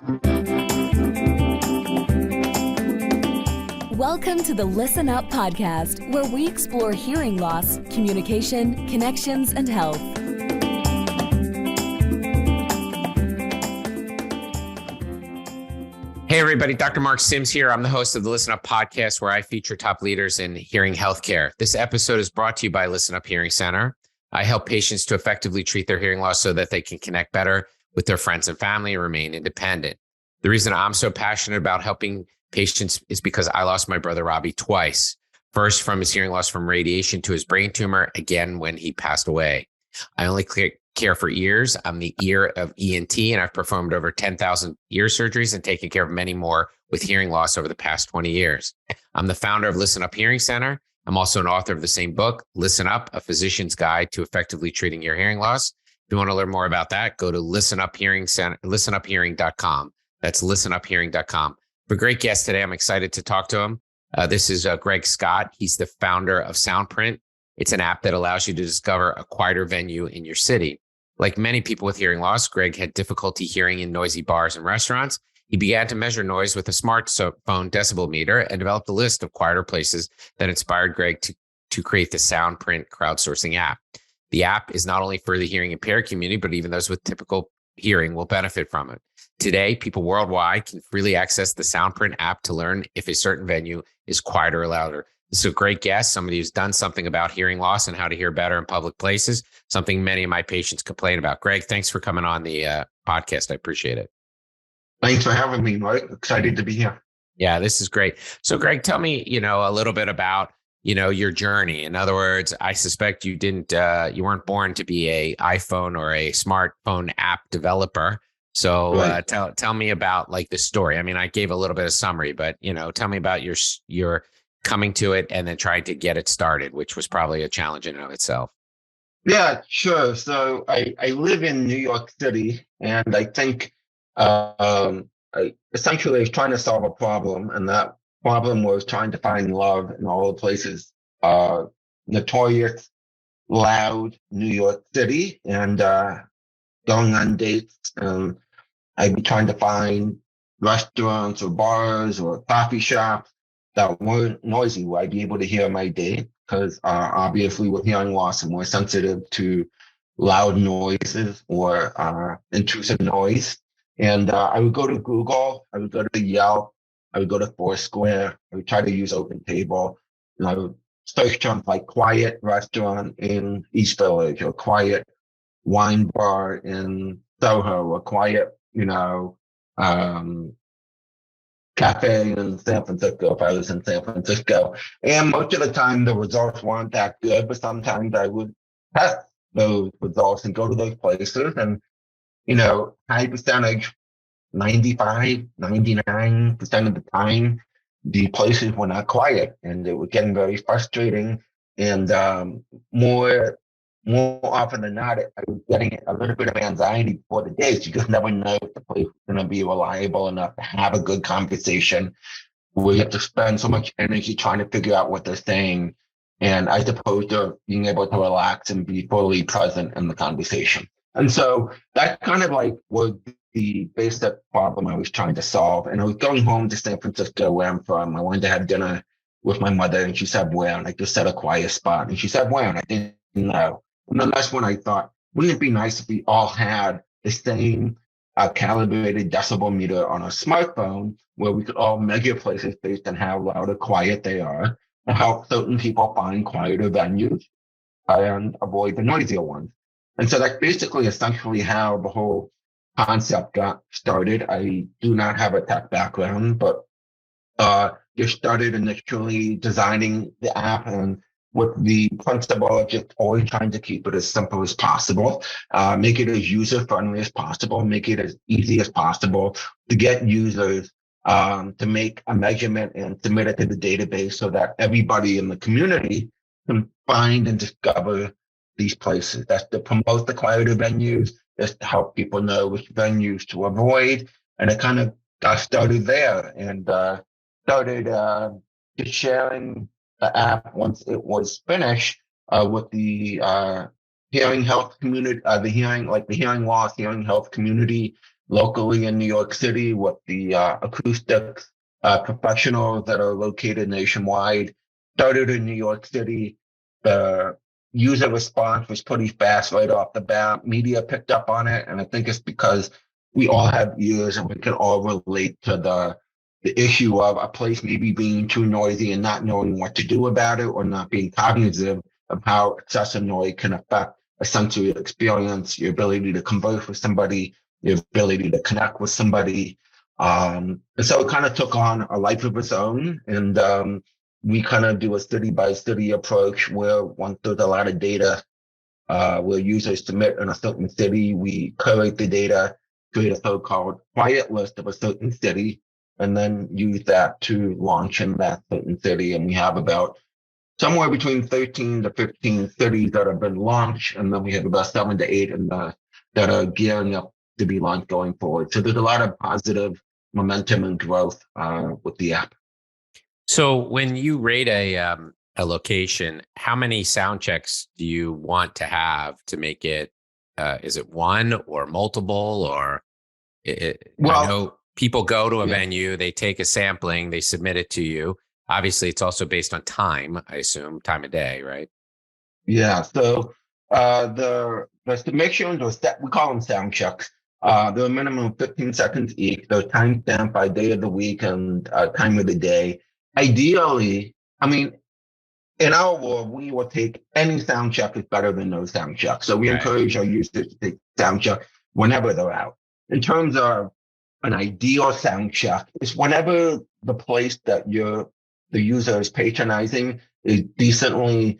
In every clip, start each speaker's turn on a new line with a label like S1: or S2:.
S1: Welcome to the Listen Up podcast, where we explore hearing loss, communication, connections, and health.
S2: Hey everybody, Dr. Mark Sims here. I'm the host of the Listen Up podcast, where I feature top leaders in hearing healthcare. This episode is brought to you by Listen Up Hearing Center. I help patients to effectively treat their hearing loss so that they can connect better with their friends and family and remain independent. The reason I'm so passionate about helping patients is because I lost my brother Robbie twice. First from his hearing loss from radiation to his brain tumor, again when he passed away. I only care for ears. I'm the ear of ENT, and I've performed over 10,000 ear surgeries and taken care of many more with hearing loss over the past 20 years. I'm the founder of Listen Up Hearing Center. I'm also an author of the same book, Listen Up, A Physician's Guide to Effectively Treating Your Hearing Loss. If you want to learn more about that, go to listenuphearing.com. That's listenuphearing.com. For a great guest today, I'm excited to talk to him. This is Greg Scott. He's the founder of SoundPrint. It's an app that allows you to discover a quieter venue in your city. Like many people with hearing loss, Greg had difficulty hearing in noisy bars and restaurants. He began to measure noise with a smartphone decibel meter and developed a list of quieter places that inspired Greg to create the SoundPrint crowdsourcing app. The app is not only for the hearing impaired community, but even those with typical hearing will benefit from it. Today, people worldwide can freely access the SoundPrint app to learn if a certain venue is quieter or louder. This is a great guest, somebody who's done something about hearing loss and how to hear better in public places, something many of my patients complain about. Greg, thanks for coming on the podcast. I appreciate it.
S3: Thanks for having me, Mike. Excited to be here.
S2: Yeah, this is great. So Greg, tell me, a little bit about, your journey. In other words, I suspect you you weren't born to be a iPhone or a smartphone app developer. So
S3: Right.
S2: Tell me about like the story. I mean, I gave a little bit of summary, but, tell me about your coming to it and then trying to get it started, which was probably a challenge in and of itself.
S3: Yeah, sure. So I live in New York City, and I think I essentially was trying to solve a problem, and that problem was trying to find love in all the places. Notorious, loud New York City, and going on dates. I'd be trying to find restaurants or bars or coffee shops that weren't noisy, where I'd be able to hear my date, because obviously with hearing loss, I'm more sensitive to loud noises or intrusive noise. And I would go to Google, I would go to Yelp, I would go to Foursquare, I would try to use OpenTable, and I would search terms like quiet restaurant in East Village, or quiet wine bar in Soho, or quiet, cafe in San Francisco if I was in San Francisco. And most of the time the results weren't that good, but sometimes I would test those results and go to those places, and high percentage, 95, 99% of the time, the places were not quiet, and it was getting very frustrating. And more often than not, I was getting a little bit of anxiety before the date. You just never know if the place is going to be reliable enough to have a good conversation. We have to spend so much energy trying to figure out what they're saying, and as opposed to being able to relax and be fully present in the conversation. And so that kind of like was the basic problem I was trying to solve. And I was going home to San Francisco, where I'm from. I wanted to have dinner with my mother, and she said, where? And I just said a quiet spot. And she said, where? And I didn't know. And then that's when I thought, wouldn't it be nice if we all had the same calibrated decibel meter on our smartphone, where we could all measure places based on how loud or quiet they are, and help certain people find quieter venues and avoid the noisier ones. And so that's basically essentially how the whole concept got started. I do not have a tech background, but just started initially designing the app, and with the principle of just always trying to keep it as simple as possible, make it as user-friendly as possible, make it as easy as possible to get users to make a measurement and submit it to the database, so that everybody in the community can find and discover these places. That's to promote the quieter venues, that's to help people know which venues to avoid. And it kind of got started there, and started just sharing the app once it was finished with the hearing health community, the hearing loss, hearing health community, locally in New York City with the acoustics professionals that are located nationwide. Started in New York City. The user response was pretty fast right off the bat. Media picked up on it, and I think it's because we all have ears and we can all relate to the issue of a place maybe being too noisy and not knowing what to do about it, or not being cognizant of how excessive noise can affect a sensory experience, your ability to converse with somebody, your ability to connect with somebody. And so it kind of took on a life of its own. And we kind of do a city by city approach where once there's a lot of data, where users submit in a certain city, we collate the data, create a so-called quiet list of a certain city, and then use that to launch in that certain city. And we have about somewhere between 13 to 15 cities that have been launched. And then we have about 7 to 8 that are gearing up to be launched going forward. So there's a lot of positive momentum and growth with the app.
S2: So when you rate a location, how many sound checks do you want to have to make it? Is it one or multiple, or I know people go to a venue, they take a sampling, they submit it to you. Obviously, it's also based on time, I assume, time of day, right?
S3: Yeah. So the submissions, we call them sound checks. They're a minimum of 15 seconds each. They're time stamped by day of the week and time of the day. Ideally, I mean, in our world, we will take any sound check is better than no sound check. So we encourage our users to take sound check whenever they're out. In terms of an ideal sound check, is whenever the place that the user is patronizing is decently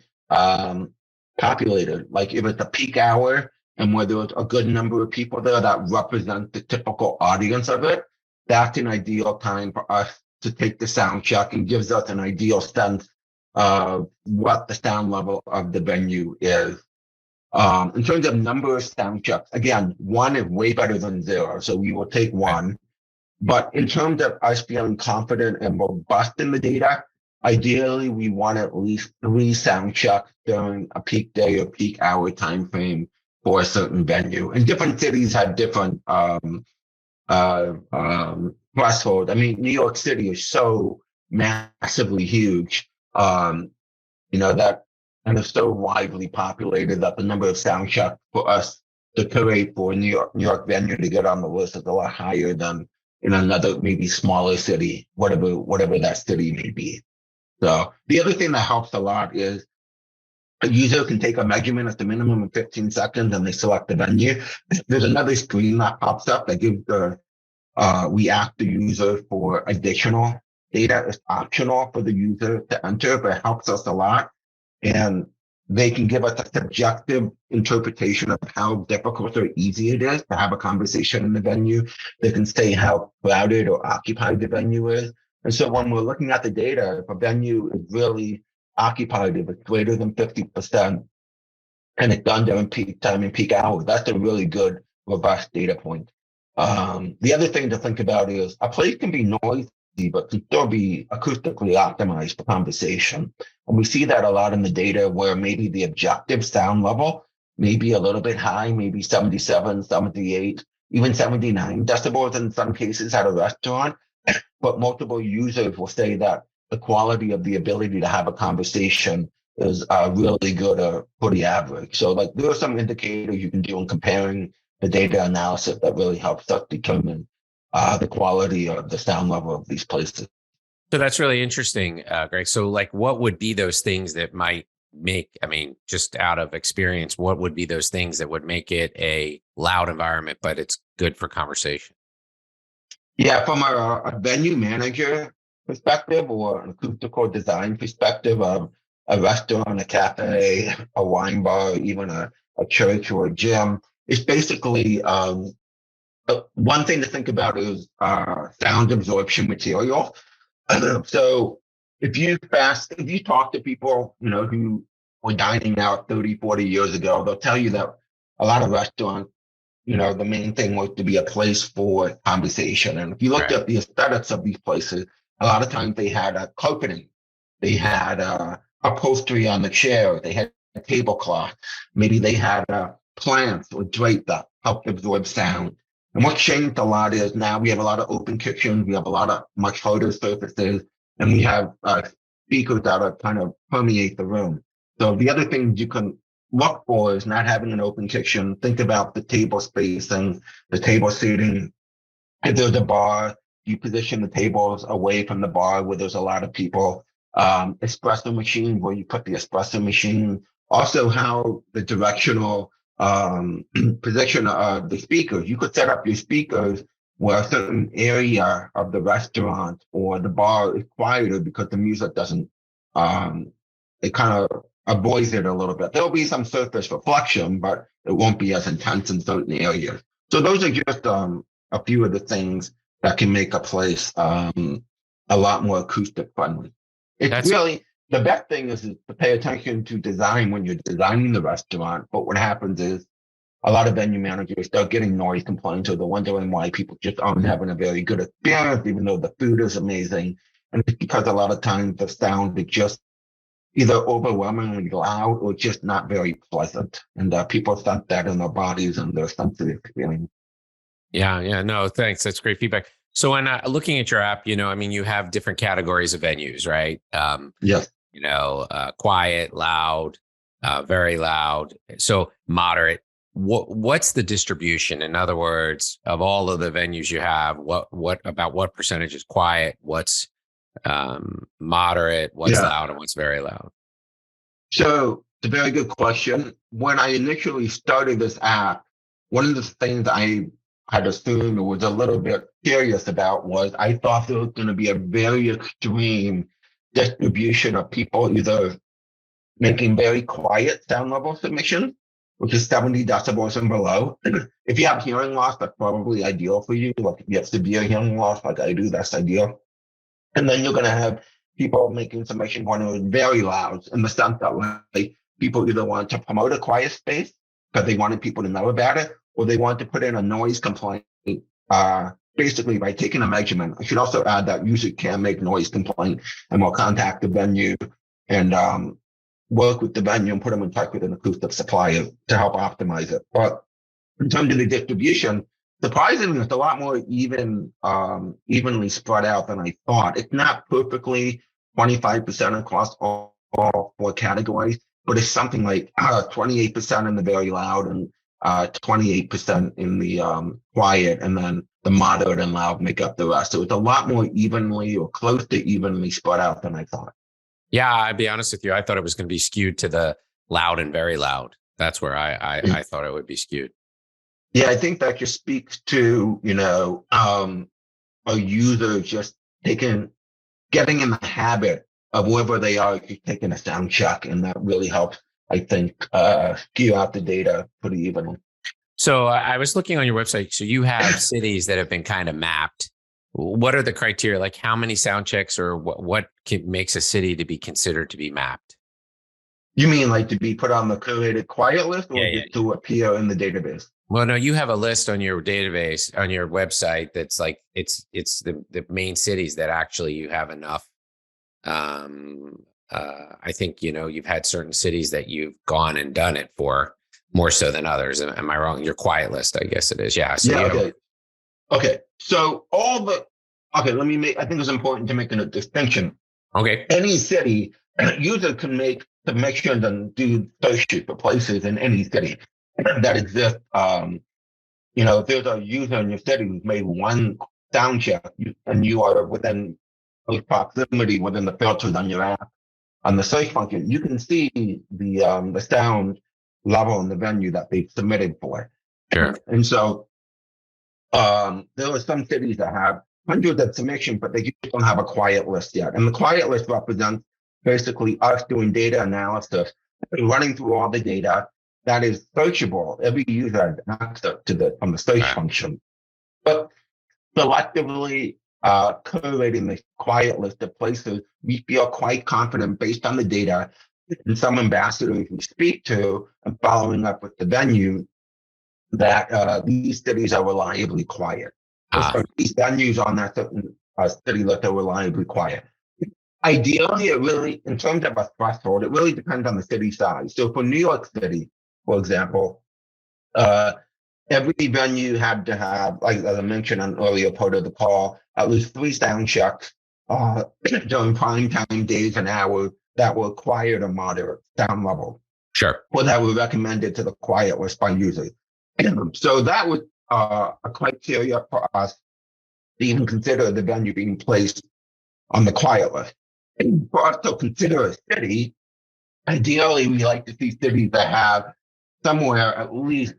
S3: populated. Like if it's a peak hour and where there's a good number of people there that represent the typical audience of it, that's an ideal time for us to take the sound check, and gives us an ideal sense of what the sound level of the venue is. In terms of number of sound checks, again, 1 is way better than 0, so we will take 1. But in terms of us feeling confident and robust in the data, ideally we want at least 3 sound checks during a peak day or peak hour time frame for a certain venue. And different cities have different threshold. I mean, New York City is so massively huge, that, and it's so widely populated that the number of sound checks for us to curate for a New York venue to get on the list is a lot higher than in another maybe smaller city, whatever that city may be. So the other thing that helps a lot is a user can take a measurement at the minimum of 15 seconds and they select the venue. There's another screen that pops up that gives we ask the user for additional data. It's optional for the user to enter, but it helps us a lot. And they can give us a subjective interpretation of how difficult or easy it is to have a conversation in the venue. They can say how crowded or occupied the venue is. And so when we're looking at the data, if a venue is really occupied, if it's greater than 50%, and it's done during peak time and peak hours, that's a really good, robust data point. The other thing to think about is a place can be noisy, but can still be acoustically optimized for conversation. And we see that a lot in the data where maybe the objective sound level may be a little bit high, maybe 77, 78, even 79 decibels in some cases at a restaurant. But multiple users will say that the quality of the ability to have a conversation is really good or pretty average. So like there are some indicators you can do in comparing the data analysis that really helps us determine the quality of the sound level of these places.
S2: So that's really interesting, Greg. So like what would be those things that might make, I mean, just out of experience, what would be those things that would make it a loud environment, but it's good for conversation?
S3: Yeah, from a venue manager perspective or an acoustical design perspective of a restaurant, a cafe, a wine bar, even a church or a gym, it's basically one thing to think about is sound absorption material. So if you talk to people, who were dining out 30, 40 years ago, they'll tell you that a lot of restaurants, the main thing was to be a place for conversation. And if you looked at the aesthetics of these places, a lot of times they had a carpeting, they had upholstery on the chair, they had a tablecloth, maybe they had plants or drape that helped absorb sound. And what's changed a lot is now we have a lot of open kitchens, we have a lot of much harder surfaces, and we have speakers that are kind of permeate the room. So the other things you can look for is not having an open kitchen. Think about the table spacing, the table seating. If there's a bar, you position the tables away from the bar where there's a lot of people. Espresso machine, where you put the espresso machine. Also, how the directional position of the speakers. You could set up your speakers where a certain area of the restaurant or the bar is quieter because the music doesn't, it kind of avoids it a little bit. There'll be some surface reflection, but it won't be as intense in certain areas. So those are just a few of the things that can make a place a lot more acoustic friendly. It's really, the best thing is to pay attention to design when you're designing the restaurant. But what happens is a lot of venue managers start getting noise complaints, or they're wondering why people just aren't having a very good experience, even though the food is amazing. And it's because a lot of times the sound is just either overwhelmingly loud or just not very pleasant. And people sense that in their bodies and their sensitive experience.
S2: Yeah. No, thanks. That's great feedback. So when looking at your app, I mean, you have different categories of venues, right?
S3: Yes.
S2: Quiet, loud, very loud. So moderate. What's the distribution? In other words, of all of the venues you have, what percentage is quiet? What's moderate? What's loud, and what's very loud?
S3: So it's a very good question. When I initially started this app, one of the things I had assumed or was a little bit curious about was I thought there was going to be a very extreme distribution of people either making very quiet sound level submissions, which is 70 decibels and below. If you have hearing loss, that's probably ideal for you. Like if you have severe hearing loss, like I do, that's ideal. And then you're going to have people making submissions when it's very loud, in the sense that like people either want to promote a quiet space because they wanted people to know about it, or they want to put in a noise complaint, basically by taking a measurement. I should also add that users can make noise complaint, and we'll contact the venue and work with the venue and put them in touch with an acoustic supplier to help optimize it. But in terms of the distribution, surprisingly, it's a lot more evenly spread out than I thought. It's not perfectly 25% across all four categories, but it's something like 28% in the very loud and 28% in the quiet, and then the moderate and loud make up the rest. So it's a lot more evenly or close to evenly spread out than I thought.
S2: Yeah, I'd be honest with you. I thought it was going to be skewed to the loud and very loud. That's where I thought it would be skewed.
S3: Yeah, I think that just speaks to, a user just getting in the habit of wherever they are, just taking a sound check. And that really helps, I think, skew out the data pretty evenly.
S2: So I was looking on your website. So you have cities that have been kind of mapped. What are the criteria? Like how many sound checks, or what makes a city to be considered to be mapped?
S3: You mean like to be put on the curated quiet list, or to appear in the database?
S2: Well, no, you have a list on your database, on your website, that's like, it's the main cities that actually you have enough. I think, you've had certain cities that you've gone and done it for more so than others. Am I wrong? Your quiet list, I guess it is. Yeah. So
S3: Okay. So I think it's important to make a distinction.
S2: Okay.
S3: Any city, user can make submissions and do search for places in any city that exist. If there's a user in your city who's made one sound check and you are within close proximity within the filters on your app, on the search function, you can see the sound level in the venue that they've submitted for.
S2: Sure.
S3: And so there are some cities that have hundreds of submissions, but they just don't have a quiet list yet. And the quiet list represents basically us doing data analysis, running through all the data that is searchable. Every user has access to from the search function. But selectively curating the quiet list of places we feel quite confident based on the data and some ambassadors we speak to and following up with the venue that these cities are reliably quiet. So these venues on that certain city list are reliably quiet. Ideally, it really, in terms of a threshold, it really depends on the city size. So for New York City, for example, every venue had to have, like as I mentioned on an earlier part of the call, at least 3 sound checks during prime time days and hours that were quiet or moderate sound level,
S2: Sure.
S3: or that were recommended to the quiet list by users. So that was a criteria for us to even consider the venue being placed on the quiet list. And for us to consider a city, ideally we like to see cities that have somewhere at least,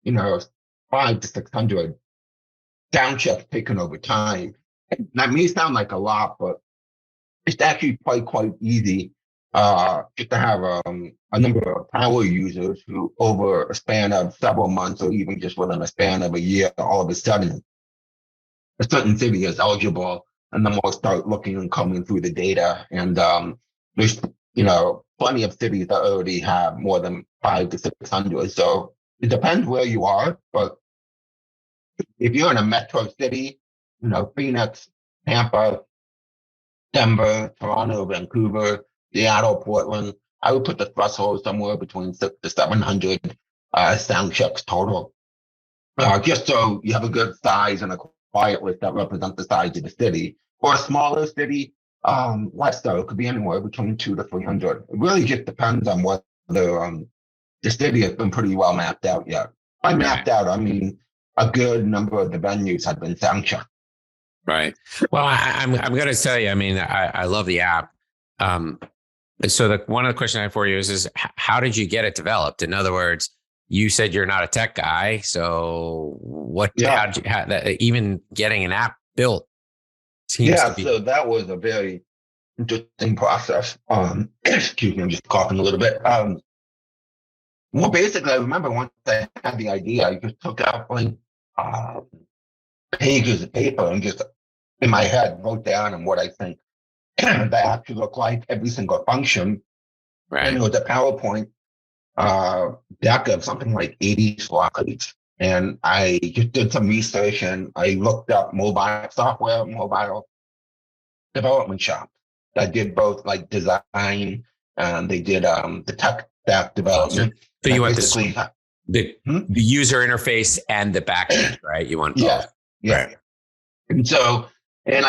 S3: 500 to 600 sound checks taken over time. And that may sound like a lot, but it's actually quite easy just to have a number of power users who, over a span of several months or even just within a span of a year, all of a sudden, a certain city is eligible, and then we'll start looking and combing through the data. And there's, plenty of cities that already have more than 500 to 600. So it depends where you are, but if you're in a metro city, Phoenix, Tampa, Denver, Toronto, Vancouver, Seattle, Portland, I would put the threshold somewhere between 600 to 700 sound checks total. Just so you have a good size and a quiet list that represents the size of the city. Or a smaller city, less so. It could be anywhere between 200 to 300. It really just depends on whether the city has been pretty well mapped out yet. By mapped out, I mean a good number of the venues have been sound checked.
S2: Right. Well, I'm going to tell you, I mean, I love the app. So one of the questions I have for you is how did you get it developed? In other words, you said you're not a tech guy. So how did you, even getting an app built seems to be.
S3: So that was a very interesting process. Excuse me, I'm just coughing a little bit. Well, basically, I remember once I had the idea, I just took out pages of paper and just in my head wrote down on what I think the app should look like, every single function.
S2: Right.
S3: And it was a PowerPoint deck of something like 80 slides. And I just did some research and I looked up mobile development shops that did both like design and they did the tech stack development.
S2: So you want the user interface and the back end, right? You want both.
S3: Yeah.
S2: Right.
S3: And so, and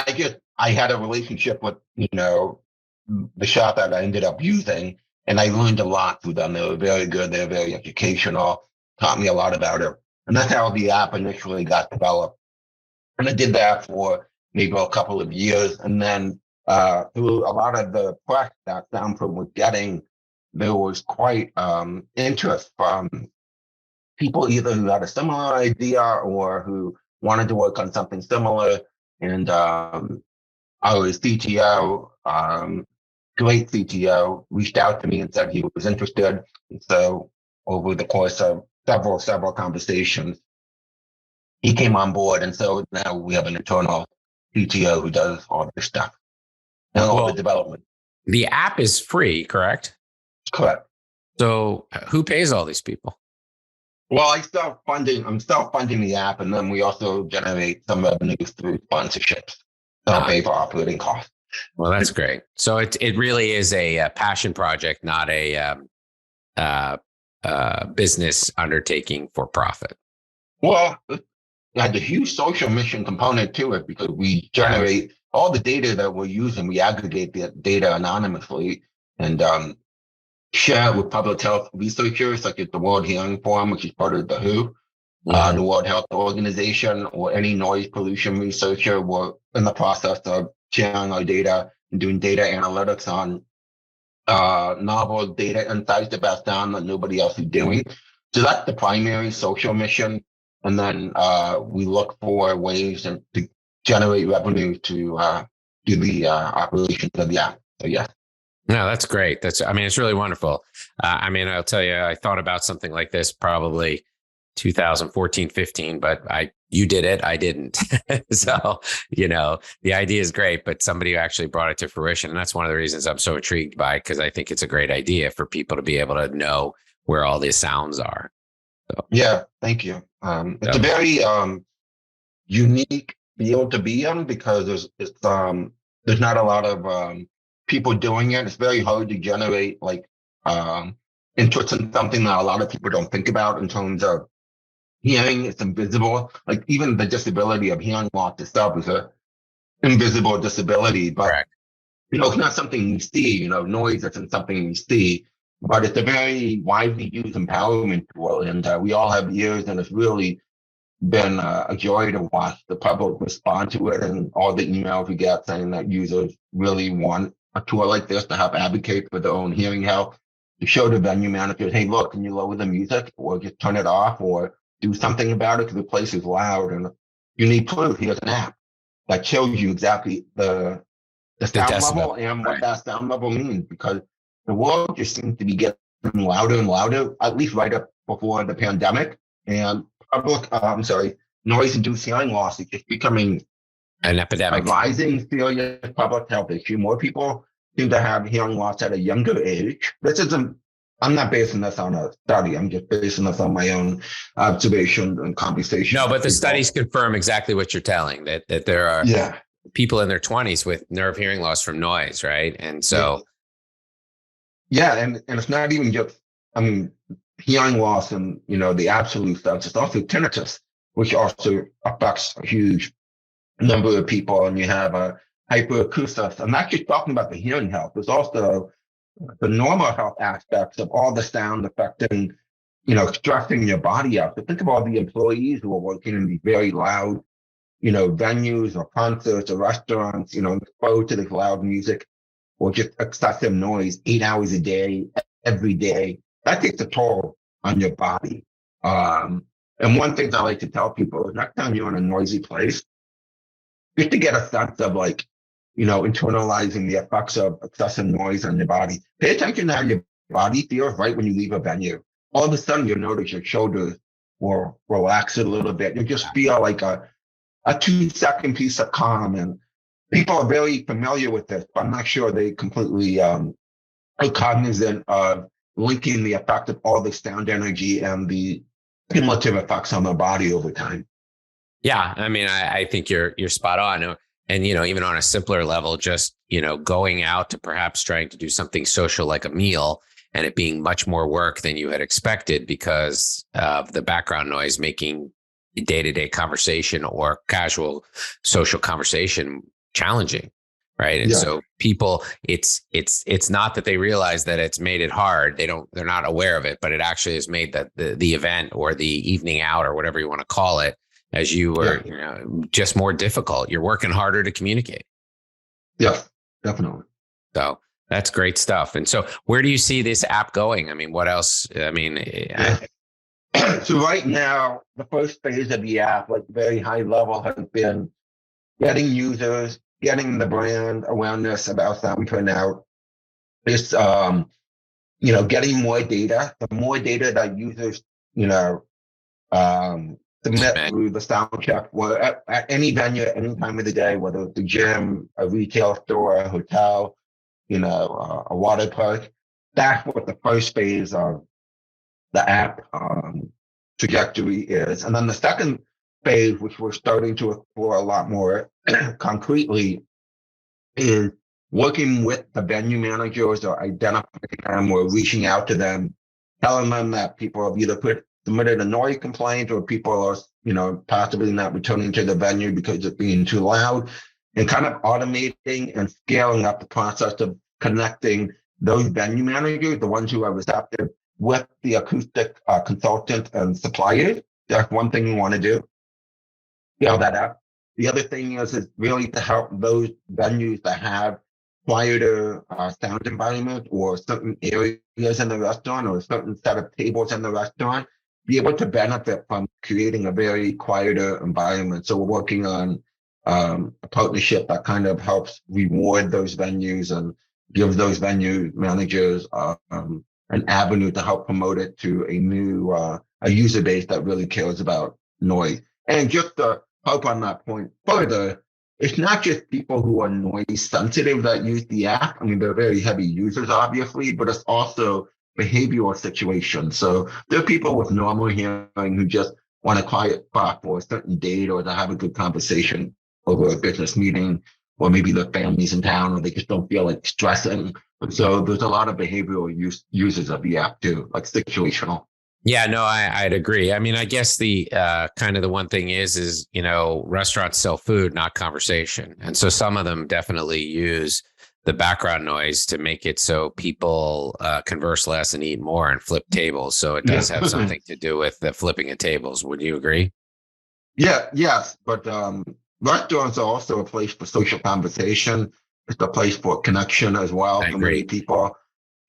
S3: I had a relationship with, the shop that I ended up using, and I learned a lot through them. They were very good. They were very educational, taught me a lot about it. And that's how the app initially got developed. And I did that for maybe a couple of years. And then through a lot of the press that SoundPrint was getting, there was quite interest from people either who had a similar idea or who wanted to work on something similar. And our CTO, great CTO, reached out to me and said he was interested. And so over the course of several conversations, he came on board. And so now we have an internal CTO who does all this stuff and all the development.
S2: The app is free, correct?
S3: Correct.
S2: So who pays all these people?
S3: Well, I'm self-funding the app, and then we also generate some revenue through sponsorships. I'll pay for operating costs.
S2: Well, that's great. So it really is a passion project, not a business undertaking for profit.
S3: Well, it had a huge social mission component to it because we generate all the data that we're using. We aggregate the data anonymously and share it with public health researchers, such as the World Hearing Forum, which is part of the WHO, the World Health Organization, or any noise pollution researcher. We're in the process of sharing our data and doing data analytics on novel data insights about sound that nobody else is doing. So that's the primary social mission. And then we look for ways to generate revenue to do the operations of the app. So, yeah.
S2: No, that's great. It's really wonderful. I'll tell you, I thought about something like this probably 2014, 15, but you did it. I didn't. So, the idea is great, but somebody who actually brought it to fruition. And that's one of the reasons I'm so intrigued by it, because I think it's a great idea for people to be able to know where all these sounds are. So.
S3: Yeah, thank you. It's a very unique field to be in because there's not a lot of people doing it. It's very hard to generate interest in something that a lot of people don't think about in terms of hearing is invisible. Like even the disability of hearing loss itself is a invisible disability, but
S2: Correct.
S3: it's not something you see. Noise isn't something you see, but it's a very widely used empowerment tool, and we all have ears, and it's really been a joy to watch the public respond to it, and all the emails we get saying that users really want a tool like this to help advocate for their own hearing health, to show the venue managers, hey, look, can you lower the music or just turn it off or do something about it because the place is loud and you need proof. Here's an app that shows you exactly the sound level and what that sound level means, because the world just seems to be getting louder and louder, at least right up before the pandemic. And noise-induced hearing loss is just becoming
S2: An epidemic.
S3: a rising serious public health issue. More people seem to have hearing loss at a younger age. I'm not basing this on a study. I'm just basing this on my own observation and conversation.
S2: No, but the studies confirm exactly what you're telling, that there are people in their 20s with nerve hearing loss from noise, right? And so.
S3: Yeah, and it's not even just, hearing loss and, the absolute stuff. It's also tinnitus, which also affects a huge number of people. And you have a hyperacusis. I'm not just talking about the hearing health. There's also the normal health aspects of all the sound affecting, stressing your body out. So think of all the employees who are working in these very loud, venues or concerts or restaurants, exposed to this loud music or just excessive noise 8 hours a day, every day. That takes a toll on your body. And one thing I like to tell people is next time you're in a noisy place, just to get a sense of internalizing the effects of excessive noise on your body. Pay attention to how your body feels right when you leave a venue. All of a sudden, you'll notice your shoulders will relax a little bit. You just feel like a 2-second piece of calm. And people are very familiar with this, but I'm not sure they completely are cognizant of linking the effect of all the sound energy and the cumulative effects on the body over time.
S2: Yeah, I think you're spot on. And, even on a simpler level, just, going out to perhaps trying to do something social like a meal and it being much more work than you had expected because of the background noise making day-to-day conversation or casual social conversation challenging. Right. And so people, it's not that they realize that it's made it hard. They're not aware of it, but it actually has made the event or the evening out or whatever you want to call it, as you were, just more difficult. You're working harder to communicate.
S3: Yeah, definitely.
S2: So that's great stuff. And so where do you see this app going? What else?
S3: So right now, the first phase of the app, like very high level, has been getting users, getting the brand awareness about SoundPrint out. It's, getting more data. The more data that users, submit through the sound check, or at any venue, at any time of the day, whether it's a gym, a retail store, a hotel, a water park. That's what the first phase of the app trajectory is. And then the second phase, which we're starting to explore a lot more concretely, is working with the venue managers or identifying them or reaching out to them, telling them that people have either submitted a noise complaint or people are, possibly not returning to the venue because it's being too loud, and kind of automating and scaling up the process of connecting those venue managers, the ones who are receptive, with the acoustic consultant and suppliers. That's one thing you want to do. Scale that up. The other thing is really to help those venues that have quieter sound environment or certain areas in the restaurant or a certain set of tables in the restaurant be able to benefit from creating a very quieter environment. So we're working on a partnership that kind of helps reward those venues and give those venue managers an avenue to help promote it to a new a user base that really cares about noise. And just to help on that point further, it's not just people who are noise sensitive that use the app. They're very heavy users, obviously, but it's also behavioral situations. So there are people with normal hearing who just want a quiet spot for a certain date or to have a good conversation over a business meeting, or maybe their family's in town or they just don't feel like stressing. So there's a lot of behavioral users of the app too, like situational.
S2: Yeah, no, I'd agree. I mean, I guess the kind of the one thing is, restaurants sell food, not conversation. And so some of them definitely use the background noise to make it so people converse less and eat more and flip tables. So it
S3: Yeah.
S2: does have something to do with the flipping of tables. Would you agree?
S3: Yeah, yes, but restaurants are also a place for social conversation. It's a place for connection as well
S2: I
S3: for many
S2: agree.
S3: people.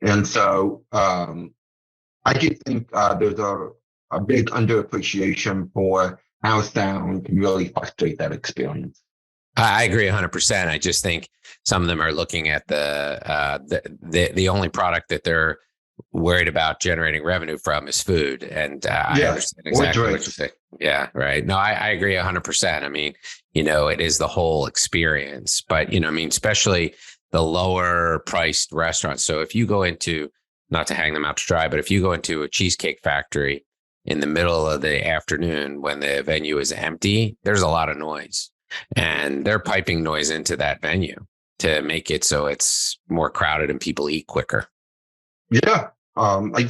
S3: And so I do think there's a big underappreciation for how sound can really frustrate that experience.
S2: I agree 100%. I just think some of them are looking at the only product that they're worried about generating revenue from is food. And I
S3: Yes,
S2: understand
S3: or
S2: exactly what you're
S3: drinks.
S2: saying. Yeah, right. No, I agree 100%. I mean, it is the whole experience, but, I mean, especially the lower priced restaurants. So if you go into, not to hang them out to dry, but if you go into a cheesecake factory in the middle of the afternoon when the venue is empty, there's a lot of noise and they're piping noise into that venue to make it so it's more crowded and people eat quicker.
S3: Yeah, I've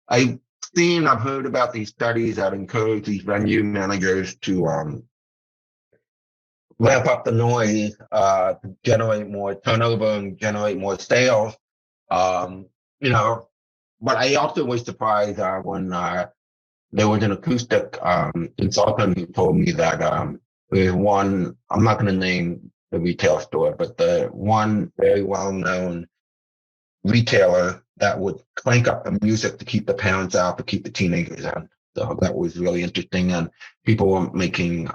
S3: I've heard about these studies that encourage these venue managers to ramp up the noise, to generate more turnover and generate more sales. Um, you know, but I also was surprised when there was an acoustic consultant who told me that there's one, I'm not going to name the retail store, but the one very well known retailer that would crank up the music to keep the parents out, to keep the teenagers in. So that was really interesting. And people were making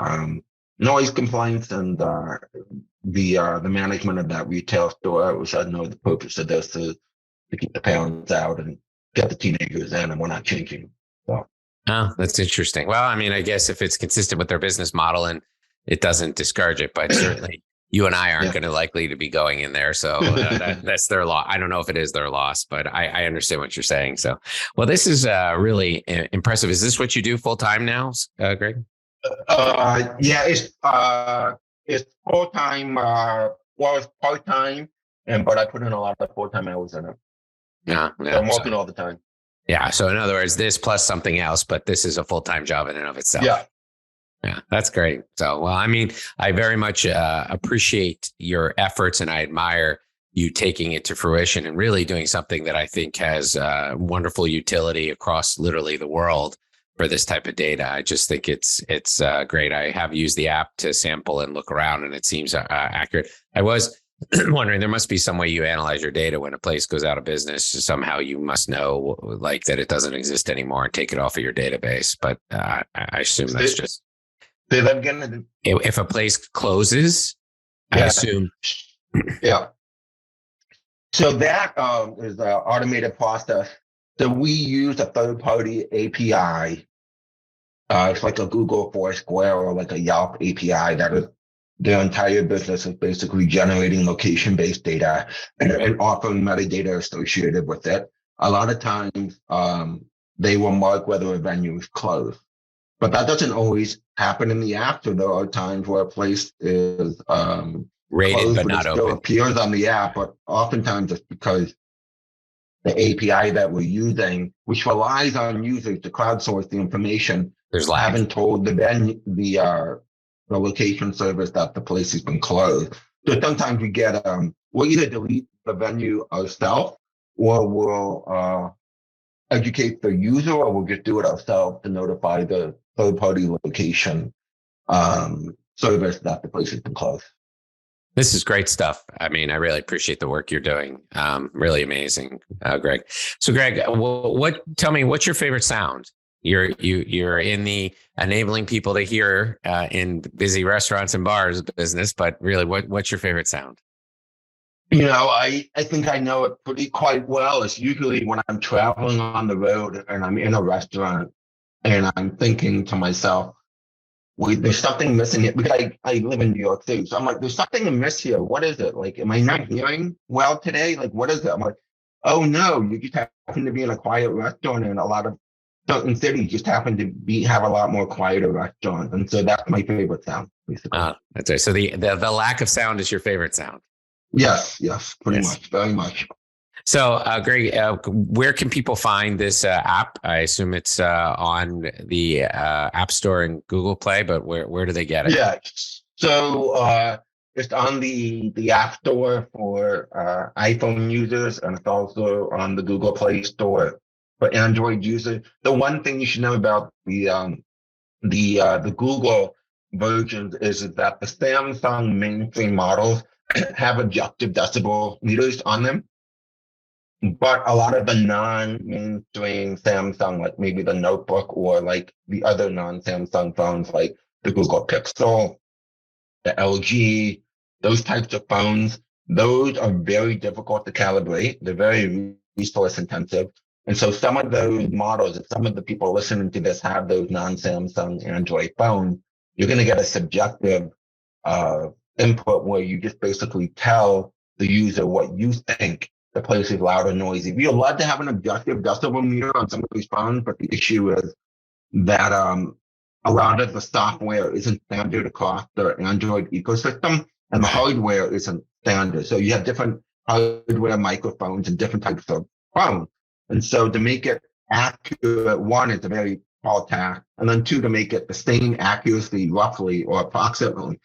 S3: noise complaints, and the management of that retail store was said, no, the purpose of this is to keep the parents out and get the teenagers in, and we're not changing. So.
S2: Oh, that's interesting. Well, I mean, I guess if it's consistent with their business model and it doesn't discourage it, but certainly you and I aren't
S3: Yeah.
S2: going to likely to be going in there. So that's their law. I don't know if it is their loss, but I understand what you're saying. So, well, this is really impressive. Is this what you do full time now, Greg?
S3: Yeah, it's full time. Well, it's part time, but I put in a lot of full time hours in it.
S2: Yeah,
S3: So I'm working all the time.
S2: Yeah. So in other words, this plus something else, but this is a full time job in and of itself.
S3: Yeah.
S2: Yeah, that's great. So, well, I mean, I very much appreciate your efforts and I admire you taking it to fruition and really doing something that I think has wonderful utility across literally the world for this type of data. I just think it's great. I have used the app to sample and look around and it seems accurate. I was wondering, there must be some way you analyze your data when a place goes out of business. Somehow you must know like that it doesn't exist anymore and take it off of your database. But I assume that's just.
S3: Say that again.
S2: If a place closes,
S3: Yeah.
S2: I assume.
S3: Yeah. So that is an automated process. So we use a third-party API. It's like a Google Foursquare or like a Yelp API that is their entire business is basically generating location-based data and offering metadata associated with it. A lot of times they will mark whether a venue is closed. But that doesn't always happen in the app. So there are times where a place is
S2: Rated
S3: closed,
S2: but
S3: but
S2: not
S3: it still
S2: open.
S3: appears on the app. But oftentimes it's because the API that we're using, which relies on users to crowdsource the information,
S2: There's lag.
S3: haven't told the location service that the place has been closed. So sometimes we get we'll either delete the venue ourselves or we'll educate the user, or we'll just do it ourselves to notify the third-party location service that the place has been closed.
S2: This is great stuff. I mean, I really appreciate the work you're doing. Really amazing, Greg. So, Greg, tell me, what's your favorite sound? You're in the enabling people to hear in busy restaurants and bars business, but really, what's your favorite sound?
S3: I think I know it quite well. It's usually when I'm traveling on the road and I'm in a restaurant and I'm thinking to myself, wait, there's something missing here. Because I live in New York City. So I'm like, there's something amiss here. What is it? Like, am I not hearing well today? Like, what is it? I'm like, oh no, you just happen to be in a quiet restaurant, and a lot of certain cities just happen to have a lot more quieter restaurants. And so that's my favorite sound, basically.
S2: That's right. So the lack of sound is your favorite sound.
S3: Yes, pretty
S2: Yes.
S3: much, very much.
S2: So, Greg, where can people find this app? I assume it's on the App Store and Google Play, but where do they get it?
S3: Yeah. So it's on the App Store for iPhone users, and it's also on the Google Play Store for Android users. The one thing you should know about the Google versions is that the Samsung mainstream models have objective decibel meters on them. But a lot of the non-mainstream Samsung, like maybe the Notebook or like the other non-Samsung phones, like the Google Pixel, the LG, those types of phones, those are very difficult to calibrate. They're very resource intensive. And so some of those models, and some of the people listening to this have those non-Samsung Android phones, you're going to get a subjective input where you just basically tell the user what you think the place is loud or noisy. We're allowed to have an objective decibel meter on some of these phones, but the issue is that a lot of the software isn't standard across the Android ecosystem, and the hardware isn't standard. So you have different hardware microphones and different types of phones. And so to make it accurate, one, it's a very tall task, and then two, to make it the same accuracy, roughly or approximately,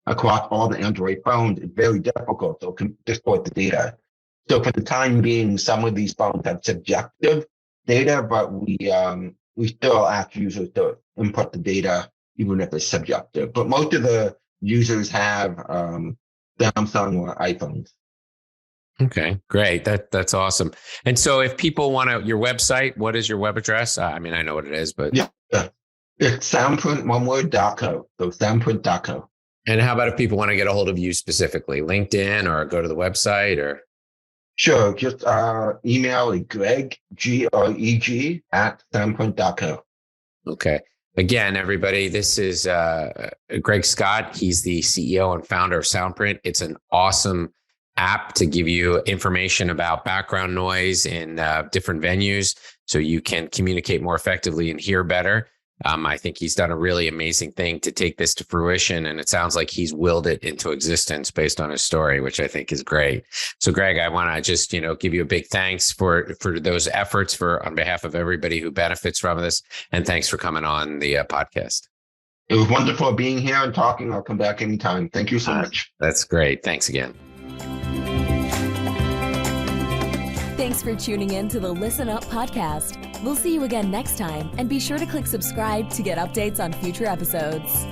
S3: across all the Android phones, it's very difficult. So it can distort the data. So for the time being, some of these phones have subjective data, but we still ask users to input the data, even if it's subjective. But most of the users have Samsung or iPhones.
S2: Okay, great. That's awesome. And so if people want your website, what is your web address? I mean, I know what it is, but
S3: yeah, it's SoundPrint, one word, .co. So SoundPrint.co.
S2: And how about if people want to get a hold of you specifically, LinkedIn or go to the website or?
S3: Sure, just email Greg, Greg, at SoundPrint.co.
S2: Okay. Again, everybody, this is Greg Scott. He's the CEO and founder of SoundPrint. It's an awesome app to give you information about background noise in different venues so you can communicate more effectively and hear better. I think he's done a really amazing thing to take this to fruition, and it sounds like he's willed it into existence based on his story, which I think is great. So, Greg, I want to just give you a big thanks for those efforts on behalf of everybody who benefits from this, and thanks for coming on the podcast.
S3: It was wonderful being here and talking. I'll come back anytime. Thank you so much.
S2: That's great. Thanks again.
S1: Thanks for tuning in to the Listen Up podcast. We'll see you again next time, and be sure to click subscribe to get updates on future episodes.